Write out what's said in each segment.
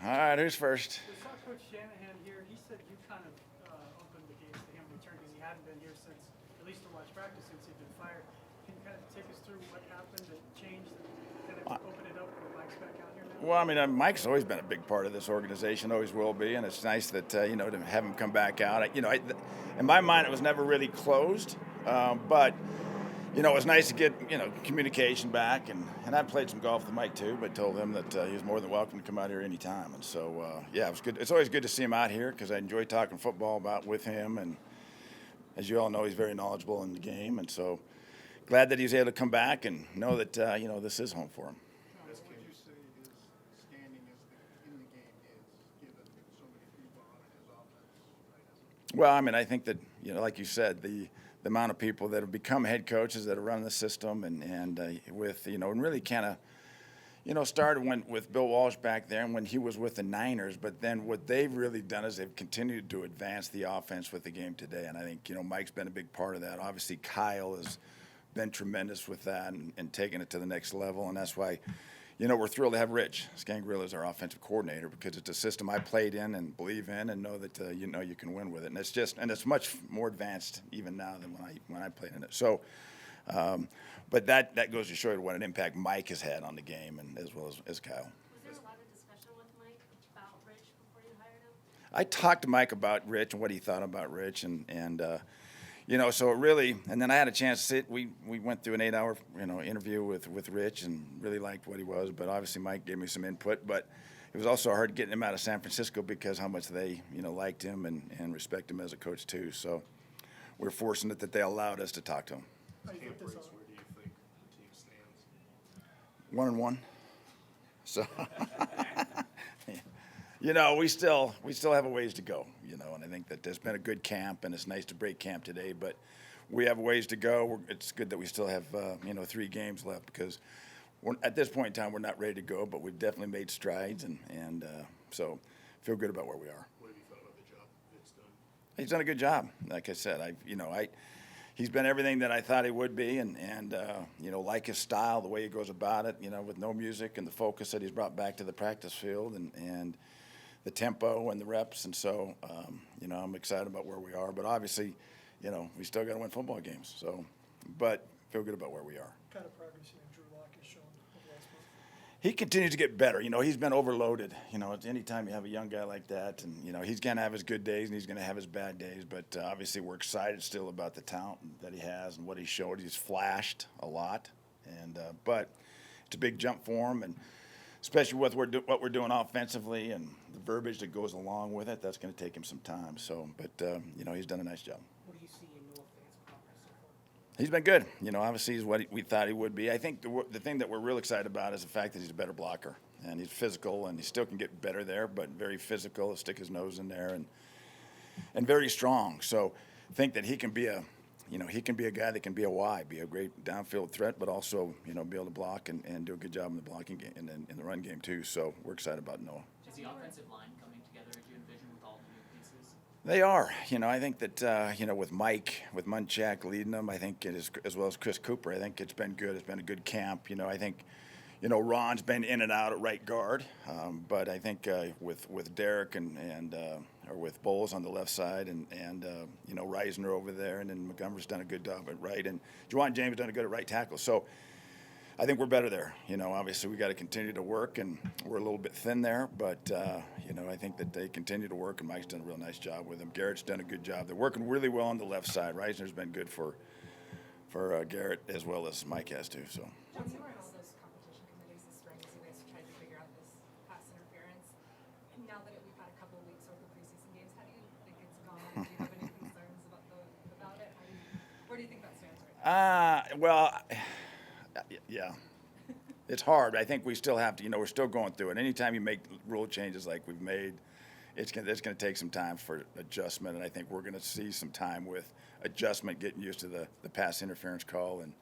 All right, who's first? We saw Coach Shanahan here. He said you kind of opened the gates to him return because he hadn't been here since, at least to watch practice, since he'd been fired. Can you kind of take us through what happened that changed and kind of open it up when Mike's back out here now? Well, I mean, Mike's always been a big part of this organization, always will be, and it's nice that to have him come back out. In my mind, it was never really closed, but it was nice to get communication back, and I played some golf with Mike too, but told him that he was more than welcome to come out here anytime, and so it was good. It's always good to see him out here because I enjoy talking football with him, and as you all know, he's very knowledgeable in the game, and so glad that he's able to come back and know that this is home for him. What would you say his standing in the game is, given so many people on his offense right now? Well, I mean, I think that like you said, the amount of people that have become head coaches that have run the system, and really kind of started with Bill Walsh back there and when he was with the Niners. But then what they've really done is they've continued to advance the offense with the game today, and I think Mike's been a big part of that. Obviously, Kyle has been tremendous with that and taking it to the next level, and that's why we're thrilled to have Rich Scangrilla as our offensive coordinator because it's a system I played in and believe in and know that you can win with it. And it's much more advanced even now than when I played in it. So, but that goes to show you what an impact Mike has had on the game and as well as Kyle. Was there a lot of discussion with Mike about Rich before you hired him? I talked to Mike about Rich and what he thought about Rich and so it really, and then I had a chance to sit. We went through an 8-hour interview with Rich and really liked what he was. But obviously Mike gave me some input. But it was also hard getting him out of San Francisco because how much they liked him and respect him as a coach too. So we're fortunate that they allowed us to talk to him. Camp race, where do you think the team stands? 1-1. So we still have a ways to go, and I think that there's been a good camp, and it's nice to break camp today, but we have ways to go. It's good that we still have 3 games left because at this point in time we're not ready to go, but we've definitely made strides, and so feel good about where we are. What have you thought about the job Vic's done? He's done a good job. Like I said, he's been everything that I thought he would be, and like his style, the way he goes about it, with no music and the focus that he's brought back to the practice field, and the tempo and the reps, and so I'm excited about where we are. But obviously, we still got to win football games. So, but feel good about where we are. What kind of progress Drew Lock has shown over the last month? He continues to get better. He's been overloaded. Anytime you have a young guy like that, and he's going to have his good days and he's going to have his bad days. But obviously, we're excited still about the talent that he has and what he showed. He's flashed a lot, and but it's a big jump for him, and especially with what we're doing offensively and the verbiage that goes along with it. That's going to take him some time. So, but he's done a nice job. What do you see in Noah Fant's progress so far? He's been good. Obviously he's what we thought he would be. I think the thing that we're real excited about is the fact that he's a better blocker, and he's physical, and he still can get better there, but very physical. He'll stick his nose in there, and very strong. So I think that he can be a guy that can be a Y, be a great downfield threat, but also be able to block and do a good job in the blocking game and in the run game too. So we're excited about Noah. Is the offensive line coming together as you envision with all the new pieces? They are. I think that, with Mike, with Munchak leading them, I think it is, as well as Chris Cooper, I think it's been good. It's been a good camp. I think, Ron's been in and out at right guard. But I think with Derek or with Bowles on the left side and Reisner over there, and then Montgomery's done a good job at right, and Juwan James done a good at right tackle. So I think we're better there. Obviously we got to continue to work, and we're a little bit thin there, but I think that they continue to work, and Mike's done a real nice job with them. Garrett's done a good job. They're working really well on the left side. Reisner's been good for Garrett as well as Mike has too. So. What's your all those competition committees this spring as you guys tried to figure out this pass interference? And now that we've had a couple of weeks over the preseason games, how do you think it's gone? Do you have any concerns about it? Where do you think that stands right now? Well, yeah. It's hard. I think we still have to, we're still going through it. Anytime you make rule changes like we've made, it's going to take some time for adjustment, and I think we're going to see some time with adjustment, getting used to the pass interference call. And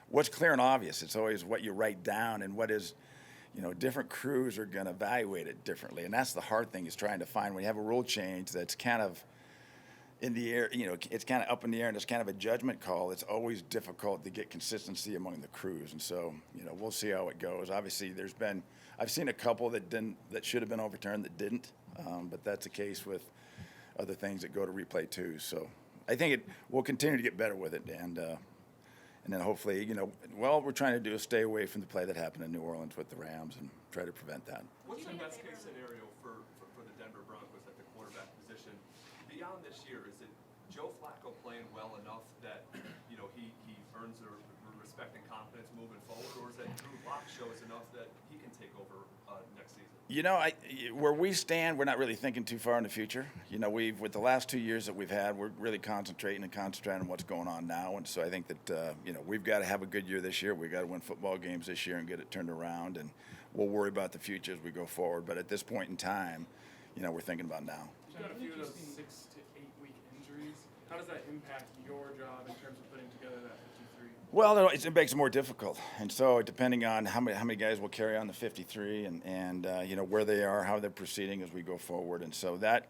what's clear and obvious, it's always what you write down and what is, different crews are going to evaluate it differently. And that's the hard thing, is trying to find when you have a rule change that's kind of in the air, it's kind of up in the air, and it's kind of a judgment call. It's always difficult to get consistency among the crews, and so we'll see how it goes. Obviously, there's been I've seen a couple that should have been overturned that didn't, but that's the case with other things that go to replay too. So I think we'll continue to get better with it, and then hopefully, we're trying to do is stay away from the play that happened in New Orleans with the Rams and try to prevent that. What's the best case scenario for the Denver Broncos at the quarterback position beyond this year? Is it Joe Flacco playing well enough that he earns the respect and confidence moving forward, or is that Drew Lock shows enough that he can take over next season? Where we stand, we're not really thinking too far in the future. With the last 2 years that we've had, we're really concentrating on what's going on now. And so I think that, we've got to have a good year this year. We've got to win football games this year and get it turned around. And we'll worry about the future as we go forward. But at this point in time, we're thinking about now. You've got a few of those 6 to 8 week injuries. How does that impact your job in terms of putting together that 53? Well, it makes it more difficult, and so depending on how many guys will carry on the 53, and where they are, how they're proceeding as we go forward, and so that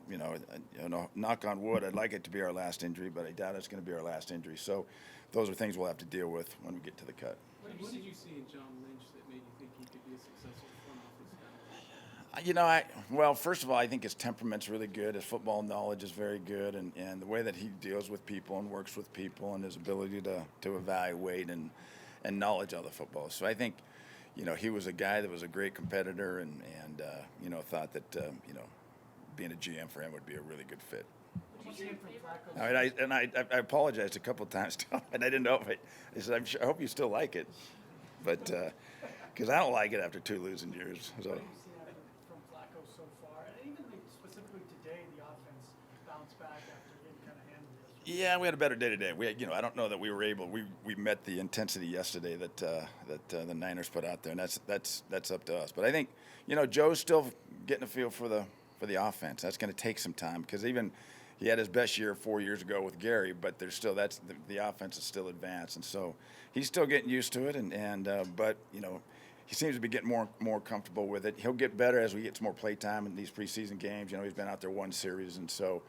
knock on wood, I'd like it to be our last injury, but I doubt it's going to be our last injury. So those are things we'll have to deal with when we get to the cut. What did you see in John Lynch that made you think he could be a successful front office guy? Well, first of all, I think his temperament's really good. His football knowledge is very good, and the way that he deals with people and works with people, and his ability to evaluate and knowledge of the football. So I think, he was a guy that was a great competitor, and thought that being a GM for him would be a really good fit. What do you see from Flacco? I apologized a couple of times to him, and I didn't know if I said, I hope you still like it, but because I don't like it after 2 losing years. So. What do you see from Flacco so far? And even specifically today, the offense bounced back after getting kind of handled yesterday. Yeah, we had a better day today. I don't know that we were able. We met the intensity yesterday that the Niners put out there, and that's up to us. But I think Joe's still getting a feel for the offense. That's going to take some time because even he had his best year 4 years ago with Gary, but there's still the offense is still advanced, and so he's still getting used to it. But he seems to be getting more comfortable with it. He'll get better as we get some more play time in these preseason games. He's been out there one series, and so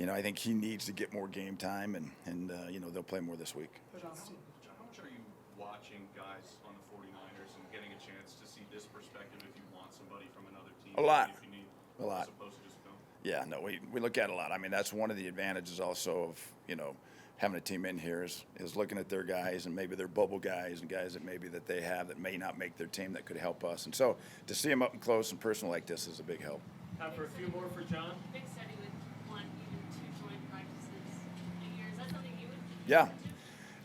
I think he needs to get more game time, and they'll play more this week. John, how much are you watching guys on the 49ers and getting a chance to see this perspective if you want somebody from another team? A lot. If you need, A lot. As opposed to just film? Yeah, no, we look at it a lot. I mean, that's one of the advantages also of, having a team in here is looking at their guys and maybe their bubble guys and guys that they have that may not make their team that could help us. And so to see them up and close and personal like this is a big help. Time for a few more for John. Big study with 1, even 2 joint practices a year. Is that something you would? Yeah,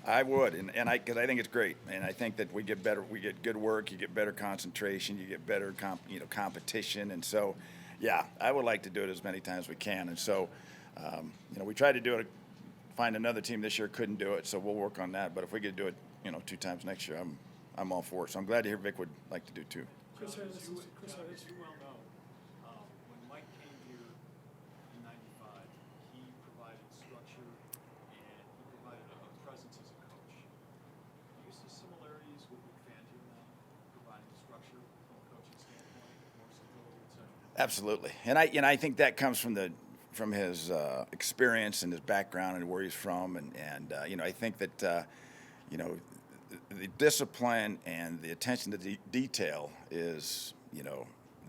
I would, because I think it's great, and I think that we get better. We get good work. You get better concentration. You get better competition, and so, yeah, I would like to do it as many times as we can. And so, we tried to do it. Find another team this year couldn't do it, so we'll work on that. But if we could do it, 2 times next year, I'm all for it. So I'm glad to hear Vic would like to do 2. Chris John, Harris, Chris John, Harris. as you well know, when Mike came here in '95, he provided structure and he provided a presence as a coach. Do you see similarities with Vic Fangio now, providing structure from a coaching standpoint, more stability, etc.? Absolutely, and I think that comes from his experience and his background and where he's from, and I think that the discipline and the attention to detail is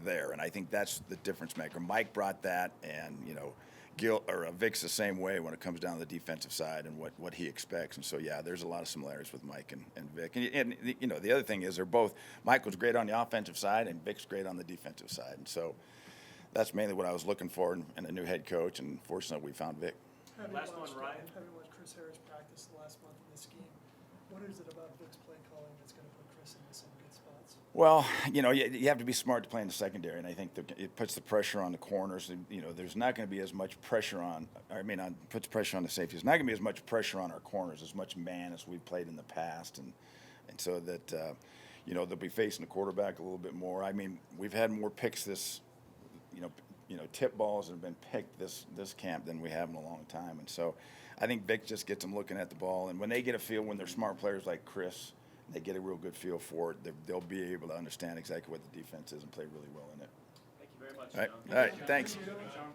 there, and I think that's the difference maker. Mike brought that, and Vic's the same way when it comes down to the defensive side and what he expects. And so yeah, there's a lot of similarities with Mike and Vic. And the other thing is they're both. Mike was great on the offensive side, and Vic's great on the defensive side, and so. That's mainly what I was looking for in a new head coach, and fortunately we found Vic. Last one, Ryan. Having watched Chris Harris practice the last month in this game, what is it about Vic's play calling that's going to put Chris into some good spots? Well, you have to be smart to play in the secondary, and I think it puts the pressure on the corners. There's not going to be as much pressure puts pressure on the safeties. There's not going to be as much pressure on our corners, as much man as we've played in the past, and so that they'll be facing the quarterback a little bit more. I mean, we've had more picks this. Tip balls that have been picked this camp than we have in a long time. And so I think Vic just gets them looking at the ball. And when they get a feel, when they're smart players like Chris, they get a real good feel for it, they'll be able to understand exactly what the defense is and play really well in it. Thank you very much, All right, John. all right, thanks. John.